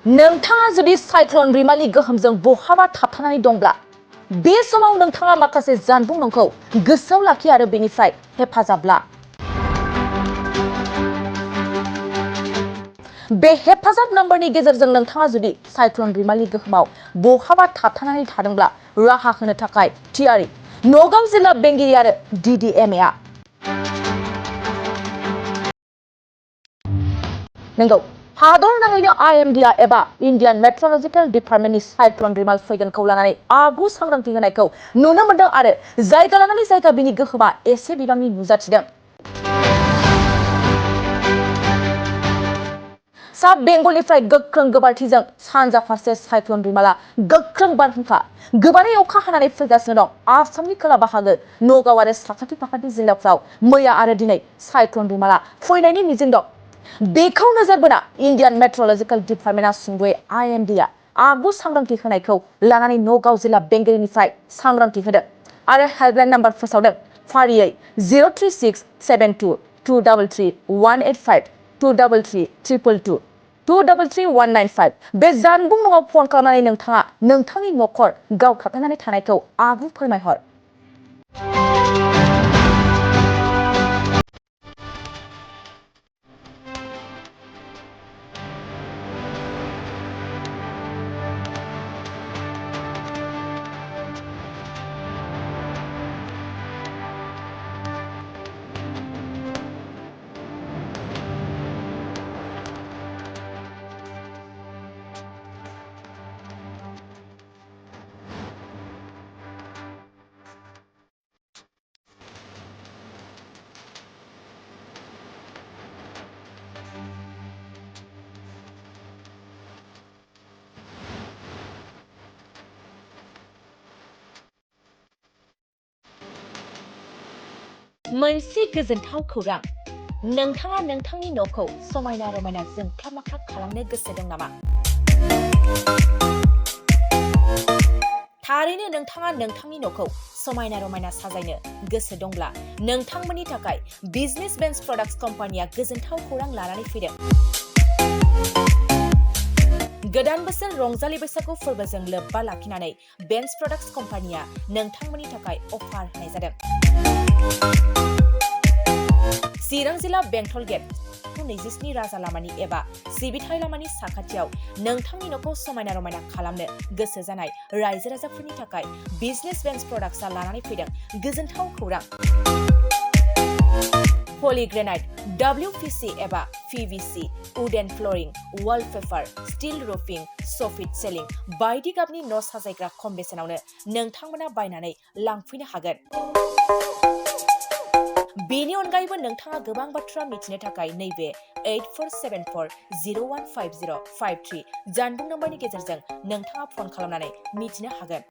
नोंथाङा जुदि साइक्ल'न रिमालनि गोहोमजों बहाबा थाबथानानै दंब्ला बे समाव नोंथाङा माखासे जानबुं नंखौ गोसोआव लाखि आरो बेनिफ्राय हेफाजाब ला। बे हेफाजाब नम्बरनि गेजेरजों नोंथाङा जुदि साइक्ल'न रिमालनि गोहोमाव बहाबा थाबथानानै थादोंब्ला राहा होनो थाखाय थियारि। नगाव जिल्ला बेंगिरि आरो DDMA नंगौ हादर नाङैनो IMD एबा इन्डियान मेट्रलजिकेल डिपार्टमेन्टनि साइक्ल'न रिमाल फैगोनखौ लानानै आगु सांग्रांथि होनायखौ नुनो मोनदों आरो जायगा लानानै जायगा बिनि गोहोमा एसे बिबांनि नुजाथिदों। सा बेंगलनिफ्राय गोख्रों गोबारथिजों सानजा फारसे साइक्ल'न रिमालआ गोख्रों बारहुंखा गोबारै अखा हानानै फैगासिनो दं। आसामनि खोला बाहागो नगाव आरो साखाथि फाखाथि जिल्लाफ्राव मैया आरो दिनै साइक्ल'न रिमालआ फैनायनि मिजिं दं। बेखौ नोजोर बोना इन्डियान मेट्रलजिकेल डिपार्टमेन्टआ सुंद'यै IMDआ आगु सांग्रांथि होनायखौ लानानै नगाव जिल्ला बेंगिरिनिफ्राय सांग्रांथि होदों आरो हेल्पलाइन नाम्बार फोसावदों। फारियै 03672 233 185 233 222 233195 बे जानबुं नङाव फन खालामनानै नोंथाङा नोंथांनि नखर गाव थाबथानानै थानायखौ आगु फोरमायहर। मोनसे गोजोनथाव खौरां, नोंथाङा नोंथांनि न'खौ समायना रमायना जोंख्लाब माख्लाब खालामनो गोसो दं नामा? थारैनो नोंथाङा नोंथांनि न'खौ समायना रमायना साजायनो गोसो दंब्ला नोंथांमोननि थाखाय बिजनेस बेन्स प्रडाक्ट्स कम्पानिया गोजोनथाव खौरां लानानै फैदों। गोदान बोसोर रंजालि बैसागु फोरबोजों लोब्बा लाखिनानै बेन्स प्रडाक्ट्स कम्पानिया नोंथांमोननि थाखाय अफार होनाय जादों। चिरां जिल्ला बेंटल गेट 27 राजा लामानि एबा सिबिथाय लामानि साखाथियाव नोंथांनि न'खौ समायना रमायना खालामनो गोसो जानाय रायजो राजाफोरनि थाखाय बिजनेस बेन्स प्रडाक्ट्सआ लानानै फैदों गोजोनथाव खौरां। पलिग्रेनाइट, WPC एबा PVC, wooden flooring, wallpaper, steel roofing, soffit ceiling बायदि गाबनि न' साजायग्रा खम बेसेनावनो नोंथांमोना बायनानै लांफैनो हागोन। बेनि अनगायैबो नोंथाङा गोबां बाथ्रा मिथिनो थाखाय नैबे 8474015053 जानबुं नम्बरनि गेजेरजों नोंथाङा फन खालामनानै मिथिनो हागोन।